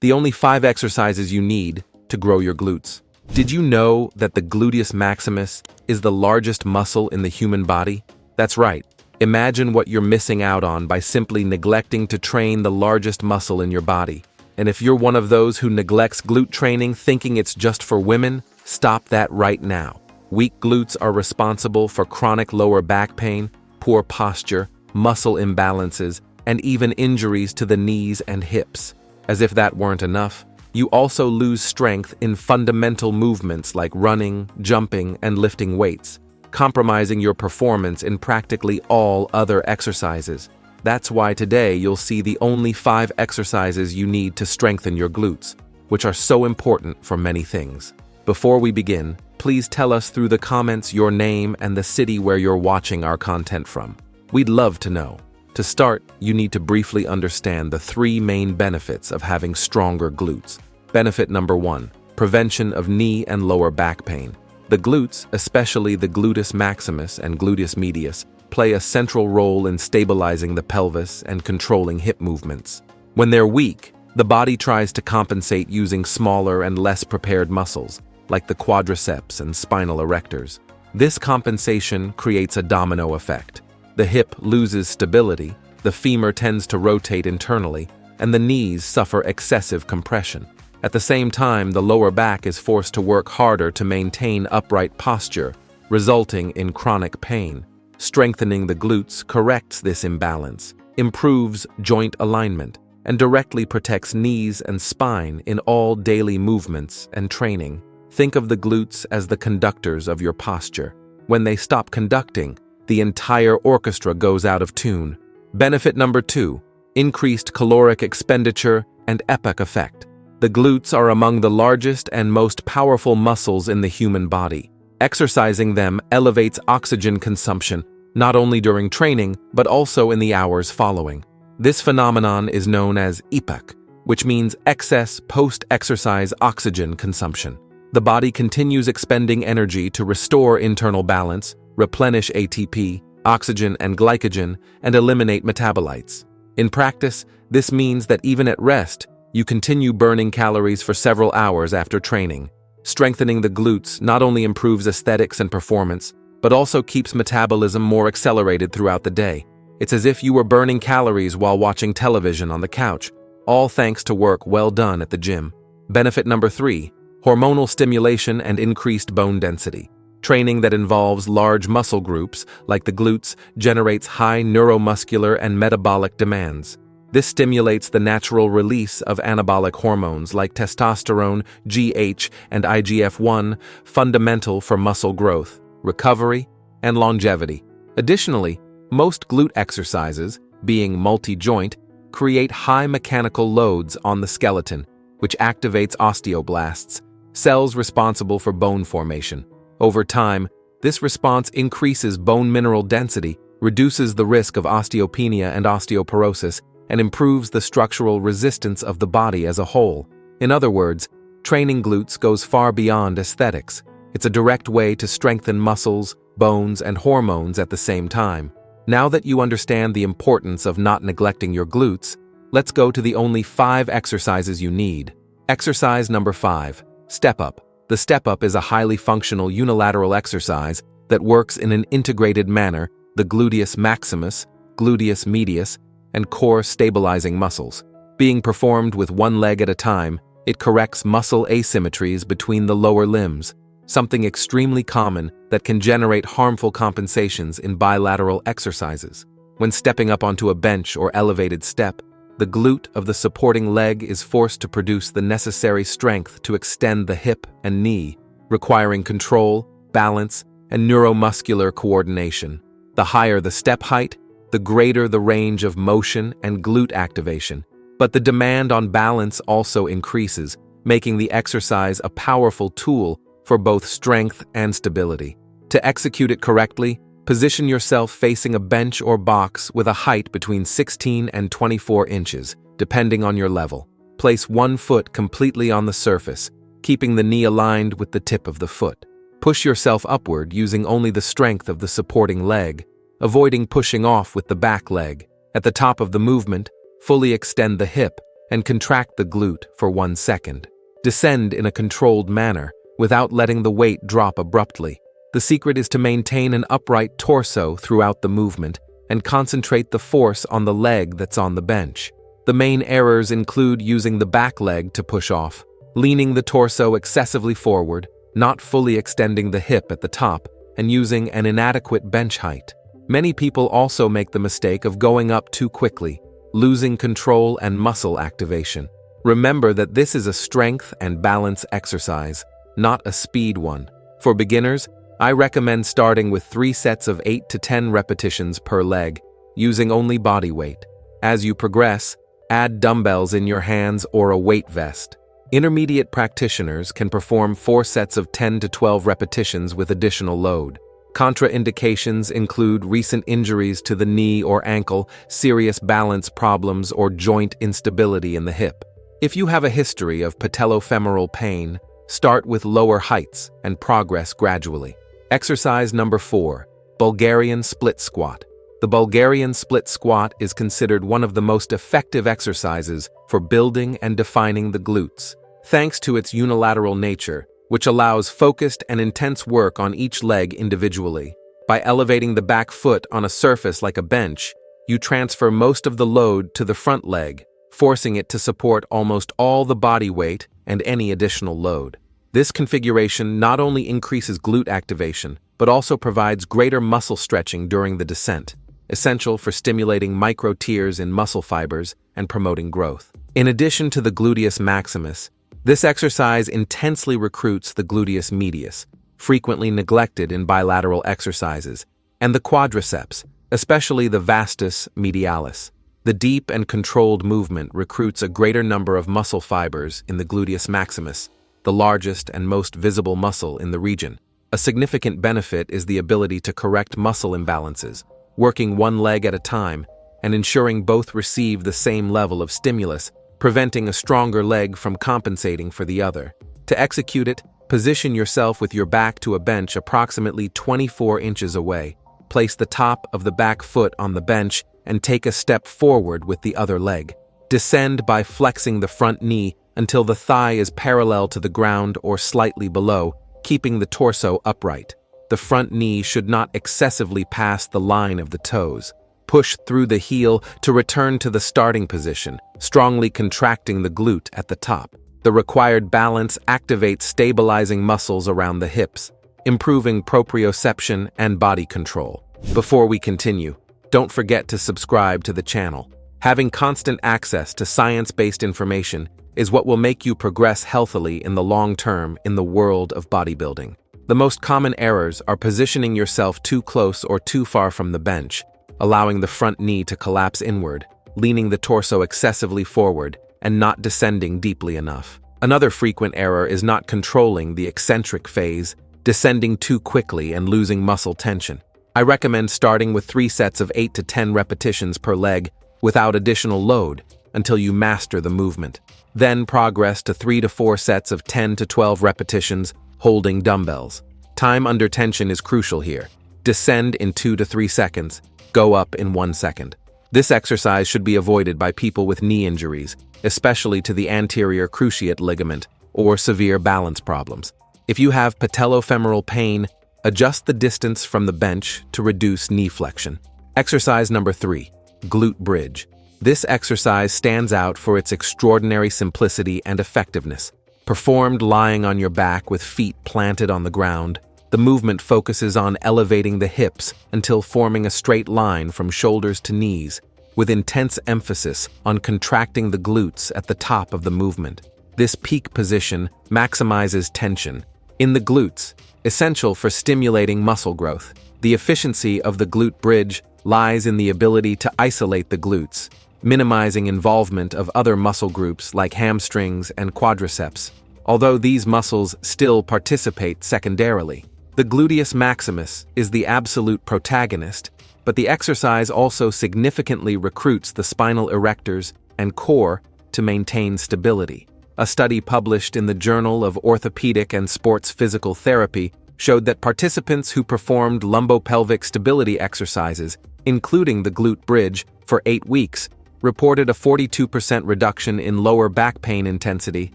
the only 5 exercises you need to grow your glutes. Did you know that the gluteus maximus is the largest muscle in the human body? That's right. Imagine what you're missing out on by simply neglecting to train the largest muscle in your body. And if you're one of those who neglects glute training thinking it's just for women, stop that right now. Weak glutes are responsible for chronic lower back pain, poor posture, muscle imbalances, and even injuries to the knees and hips. As if that weren't enough, you also lose strength in fundamental movements like running, jumping, and lifting weights, compromising your performance in practically all other exercises. That's why today you'll see the only 5 exercises you need to strengthen your glutes, which are so important for many things. Before we begin, please tell us through the comments your name and the city where you're watching our content from. We'd love to know. To start, you need to briefly understand the 3 main benefits of having stronger glutes. Benefit number 1, prevention of knee and lower back pain. The glutes, especially the gluteus maximus and gluteus medius, play a central role in stabilizing the pelvis and controlling hip movements. When they're weak, the body tries to compensate using smaller and less prepared muscles, like the quadriceps and spinal erectors. This compensation creates a domino effect. The hip loses stability, the femur tends to rotate internally, and the knees suffer excessive compression. At the same time, the lower back is forced to work harder to maintain upright posture, resulting in chronic pain. Strengthening the glutes corrects this imbalance, improves joint alignment, and directly protects knees and spine in all daily movements and training. Think of the glutes as the conductors of your posture. When they stop conducting, the entire orchestra goes out of tune. Benefit number 2, increased caloric expenditure and EPOC effect. The glutes are among the largest and most powerful muscles in the human body. Exercising them elevates oxygen consumption, not only during training, but also in the hours following. This phenomenon is known as EPOC, which means excess post-exercise oxygen consumption. The body continues expending energy to restore internal balance, replenish ATP, oxygen and glycogen, and eliminate metabolites. In practice, this means that even at rest, you continue burning calories for several hours after training. Strengthening the glutes not only improves aesthetics and performance, but also keeps metabolism more accelerated throughout the day. It's as if you were burning calories while watching television on the couch, all thanks to work well done at the gym. Benefit number 3, hormonal stimulation and increased bone density. Training that involves large muscle groups, like the glutes, generates high neuromuscular and metabolic demands. This stimulates the natural release of anabolic hormones like testosterone, GH, and IGF-1, fundamental for muscle growth, recovery, and longevity. Additionally, most glute exercises, being multi-joint, create high mechanical loads on the skeleton, which activates osteoblasts, cells responsible for bone formation. Over time, this response increases bone mineral density, reduces the risk of osteopenia and osteoporosis, and improves the structural resistance of the body as a whole. In other words, training glutes goes far beyond aesthetics. It's a direct way to strengthen muscles, bones, and hormones at the same time. Now that you understand the importance of not neglecting your glutes, let's go to the only 5 exercises you need. Exercise number 5, Step Up. The Step Up is a highly functional unilateral exercise that works in an integrated manner the gluteus maximus, gluteus medius, and core stabilizing muscles. Being performed with one leg at a time, it corrects muscle asymmetries between the lower limbs, something extremely common that can generate harmful compensations in bilateral exercises. When stepping up onto a bench or elevated step, the glute of the supporting leg is forced to produce the necessary strength to extend the hip and knee, requiring control, balance, and neuromuscular coordination. The higher the step height, the greater the range of motion and glute activation. But the demand on balance also increases, making the exercise a powerful tool for both strength and stability. To execute it correctly, position yourself facing a bench or box with a height between 16 and 24 inches, depending on your level. Place one foot completely on the surface, keeping the knee aligned with the tip of the foot. Push yourself upward using only the strength of the supporting leg, avoiding pushing off with the back leg. At the top of the movement, fully extend the hip, and contract the glute for 1 second. Descend in a controlled manner, without letting the weight drop abruptly. The secret is to maintain an upright torso throughout the movement and concentrate the force on the leg that's on the bench. The main errors include using the back leg to push off, leaning the torso excessively forward, not fully extending the hip at the top, and using an inadequate bench height. Many people also make the mistake of going up too quickly, losing control and muscle activation. Remember that this is a strength and balance exercise, not a speed one. For beginners, I recommend starting with 3 sets of 8 to 10 repetitions per leg, using only body weight. As you progress, add dumbbells in your hands or a weight vest. Intermediate practitioners can perform 4 sets of 10 to 12 repetitions with additional load. Contraindications include recent injuries to the knee or ankle, serious balance problems, or joint instability in the hip. If you have a history of patellofemoral pain, start with lower heights and progress gradually. Exercise number 4, Bulgarian split squat. The Bulgarian split squat is considered one of the most effective exercises for building and defining the glutes, thanks to its unilateral nature, which allows focused and intense work on each leg individually. By elevating the back foot on a surface like a bench, you transfer most of the load to the front leg, forcing it to support almost all the body weight and any additional load. This configuration not only increases glute activation, but also provides greater muscle stretching during the descent, essential for stimulating micro tears in muscle fibers and promoting growth. In addition to the gluteus maximus, this exercise intensely recruits the gluteus medius, frequently neglected in bilateral exercises, and the quadriceps, especially the vastus medialis. The deep and controlled movement recruits a greater number of muscle fibers in the gluteus maximus, the largest and most visible muscle in the region. A significant benefit is the ability to correct muscle imbalances, working one leg at a time and ensuring both receive the same level of stimulus, preventing a stronger leg from compensating for the other. To execute it, position yourself with your back to a bench approximately 24 inches away. Place the top of the back foot on the bench and take a step forward with the other leg. Descend by flexing the front knee until the thigh is parallel to the ground or slightly below, keeping the torso upright. The front knee should not excessively pass the line of the toes. Push through the heel to return to the starting position, strongly contracting the glute at the top. The required balance activates stabilizing muscles around the hips, improving proprioception and body control. Before we continue, don't forget to subscribe to the channel. Having constant access to science-based information is what will make you progress healthily in the long term in the world of bodybuilding. The most common errors are positioning yourself too close or too far from the bench, allowing the front knee to collapse inward, leaning the torso excessively forward, and not descending deeply enough. Another frequent error is not controlling the eccentric phase, descending too quickly and losing muscle tension. I recommend starting with 3 sets of 8 to 10 repetitions per leg without additional load until you master the movement. Then progress to 3 to 4 sets of 10 to 12 repetitions holding dumbbells. Time under tension is crucial here. Descend in 2 to 3 seconds, go up in 1 second. This exercise should be avoided by people with knee injuries, especially to the anterior cruciate ligament or severe balance problems. If you have patellofemoral pain, adjust the distance from the bench to reduce knee flexion. Exercise number 3, glute bridge. This exercise stands out for its extraordinary simplicity and effectiveness. Performed lying on your back with feet planted on the ground, the movement focuses on elevating the hips until forming a straight line from shoulders to knees, with intense emphasis on contracting the glutes at the top of the movement. This peak position maximizes tension in the glutes, essential for stimulating muscle growth. The efficiency of the glute bridge lies in the ability to isolate the glutes, minimizing involvement of other muscle groups like hamstrings and quadriceps, although these muscles still participate secondarily. The gluteus maximus is the absolute protagonist, but the exercise also significantly recruits the spinal erectors and core to maintain stability. A study published in the Journal of Orthopedic and Sports Physical Therapy showed that participants who performed lumbopelvic stability exercises, including the glute bridge, for 8 weeks, reported a 42% reduction in lower back pain intensity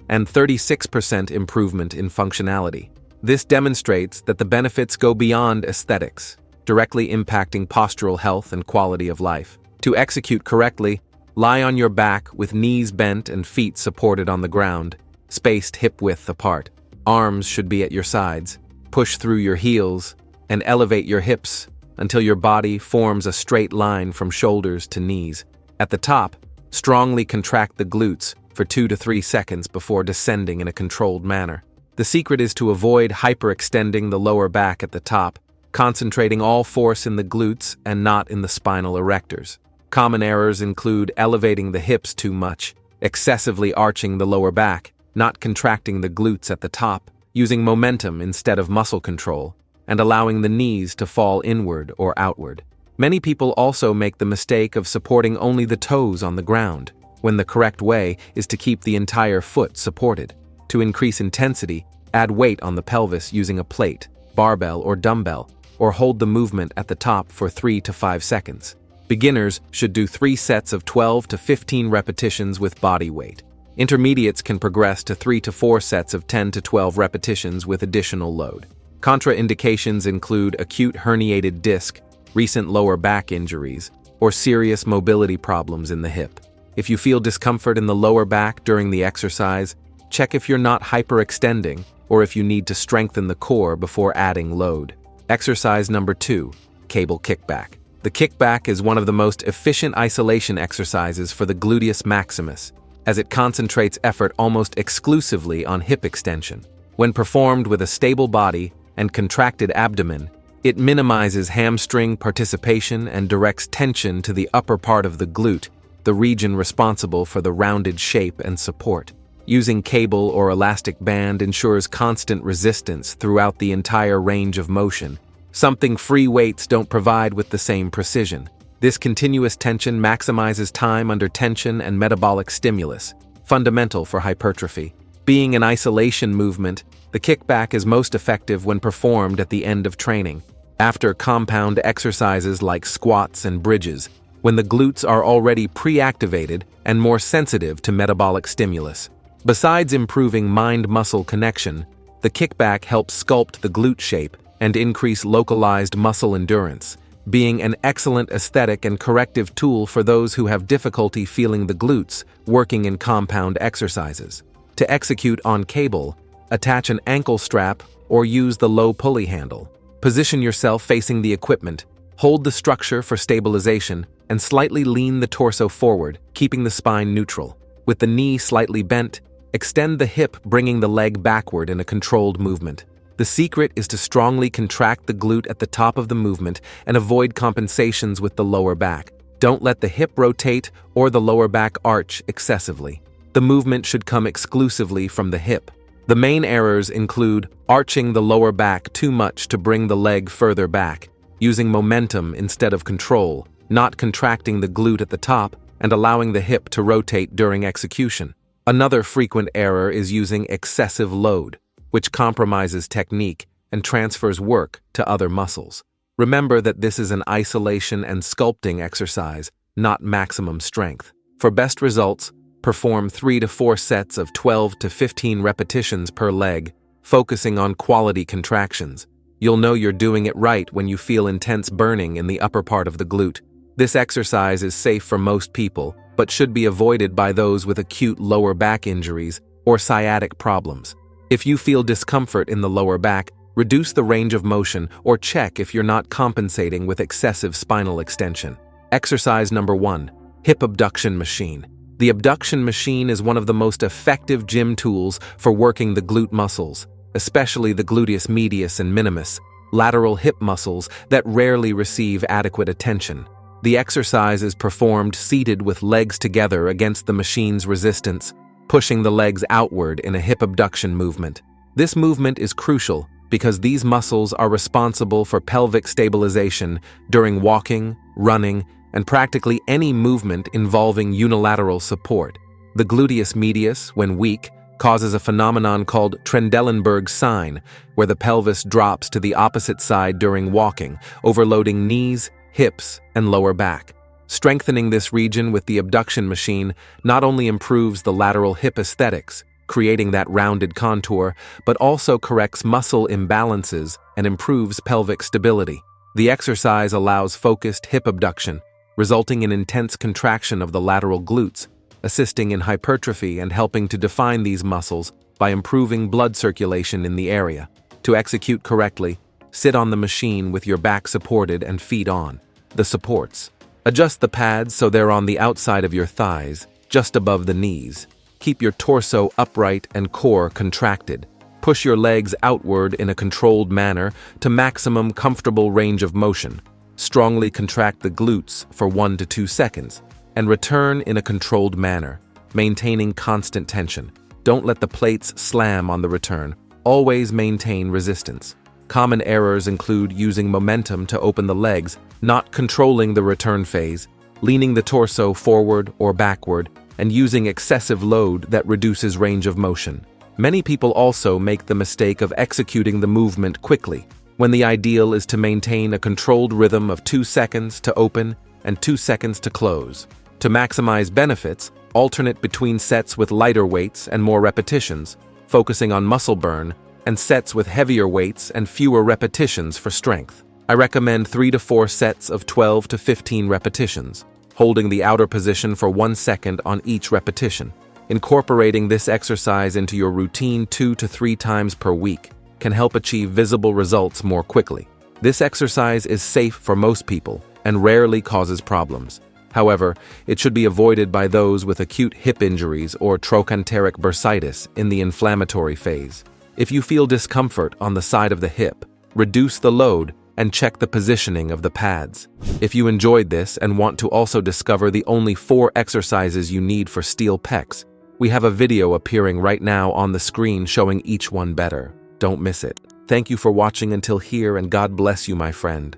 and 36% improvement in functionality. This demonstrates that the benefits go beyond aesthetics, directly impacting postural health and quality of life. To execute correctly, lie on your back with knees bent and feet supported on the ground, spaced hip-width apart. Arms should be at your sides. Push through your heels and elevate your hips until your body forms a straight line from shoulders to knees. At the top, strongly contract the glutes for 2 to 3 seconds before descending in a controlled manner. The secret is to avoid hyperextending the lower back at the top, concentrating all force in the glutes and not in the spinal erectors. Common errors include elevating the hips too much, excessively arching the lower back, not contracting the glutes at the top, using momentum instead of muscle control, and allowing the knees to fall inward or outward. Many people also make the mistake of supporting only the toes on the ground, when the correct way is to keep the entire foot supported. To increase intensity, add weight on the pelvis using a plate, barbell, or dumbbell, or hold the movement at the top for 3 to 5 seconds. Beginners should do 3 sets of 12 to 15 repetitions with body weight. Intermediates can progress to 3 to 4 sets of 10 to 12 repetitions with additional load. Contraindications include acute herniated disc, recent lower back injuries, or serious mobility problems in the hip. If you feel discomfort in the lower back during the exercise, check if you're not hyperextending or if you need to strengthen the core before adding load. Exercise number 2, cable kickback. The kickback is one of the most efficient isolation exercises for the gluteus maximus, as it concentrates effort almost exclusively on hip extension. When performed with a stable body and contracted abdomen, it minimizes hamstring participation and directs tension to the upper part of the glute, the region responsible for the rounded shape and support. Using cable or elastic band ensures constant resistance throughout the entire range of motion, something free weights don't provide with the same precision. This continuous tension maximizes time under tension and metabolic stimulus, fundamental for hypertrophy. Being an isolation movement, the kickback is most effective when performed at the end of training, after compound exercises like squats and bridges, when the glutes are already pre-activated and more sensitive to metabolic stimulus. Besides improving mind-muscle connection, the kickback helps sculpt the glute shape and increase localized muscle endurance, being an excellent aesthetic and corrective tool for those who have difficulty feeling the glutes working in compound exercises. To execute on cable, attach an ankle strap or use the low pulley handle. Position yourself facing the equipment, hold the structure for stabilization, and slightly lean the torso forward, keeping the spine neutral. With the knee slightly bent, extend the hip, bringing the leg backward in a controlled movement. The secret is to strongly contract the glute at the top of the movement and avoid compensations with the lower back. Don't let the hip rotate or the lower back arch excessively. The movement should come exclusively from the hip. The main errors include arching the lower back too much to bring the leg further back, using momentum instead of control, not contracting the glute at the top, and allowing the hip to rotate during execution. Another frequent error is using excessive load, which compromises technique and transfers work to other muscles. Remember that this is an isolation and sculpting exercise, not maximum strength. For best results, perform 3 to 4 sets of 12 to 15 repetitions per leg, focusing on quality contractions. You'll know you're doing it right when you feel intense burning in the upper part of the glute. This exercise is safe for most people, but should be avoided by those with acute lower back injuries or sciatic problems. If you feel discomfort in the lower back, reduce the range of motion or check if you're not compensating with excessive spinal extension. Exercise number 1, hip abduction machine. The abduction machine is one of the most effective gym tools for working the glute muscles, especially the gluteus medius and minimus, lateral hip muscles that rarely receive adequate attention. The exercise is performed seated with legs together against the machine's resistance, pushing the legs outward in a hip abduction movement. This movement is crucial because these muscles are responsible for pelvic stabilization during walking, running, and practically any movement involving unilateral support. The gluteus medius, when weak, causes a phenomenon called Trendelenburg sign, where the pelvis drops to the opposite side during walking, overloading knees, hips, and lower back. Strengthening this region with the abduction machine not only improves the lateral hip aesthetics, creating that rounded contour, but also corrects muscle imbalances and improves pelvic stability. The exercise allows focused hip abduction, resulting in intense contraction of the lateral glutes, assisting in hypertrophy and helping to define these muscles by improving blood circulation in the area. To execute correctly, sit on the machine with your back supported and feet on the supports. Adjust the pads so they're on the outside of your thighs, just above the knees. Keep your torso upright and core contracted. Push your legs outward in a controlled manner to maximum comfortable range of motion. Strongly contract the glutes for 1 to 2 seconds and return in a controlled manner, maintaining constant tension. Don't let the plates slam on the return. Always maintain resistance. Common errors include using momentum to open the legs, not controlling the return phase, leaning the torso forward or backward, and using excessive load that reduces range of motion. Many people also make the mistake of executing the movement quickly, when the ideal is to maintain a controlled rhythm of 2 seconds to open and 2 seconds to close. To maximize benefits, alternate between sets with lighter weights and more repetitions, focusing on muscle burn, and sets with heavier weights and fewer repetitions for strength. I recommend 3 to 4 sets of 12 to 15 repetitions, holding the outer position for 1 second on each repetition. Incorporating this exercise into your routine 2 to 3 times per week can help achieve visible results more quickly. This exercise is safe for most people and rarely causes problems. However, it should be avoided by those with acute hip injuries or trochanteric bursitis in the inflammatory phase. If you feel discomfort on the side of the hip, reduce the load and check the positioning of the pads. If you enjoyed this and want to also discover the only 4 exercises you need for steel pecs, we have a video appearing right now on the screen showing each one better. Don't miss it. Thank you for watching until here, and God bless you, my friend.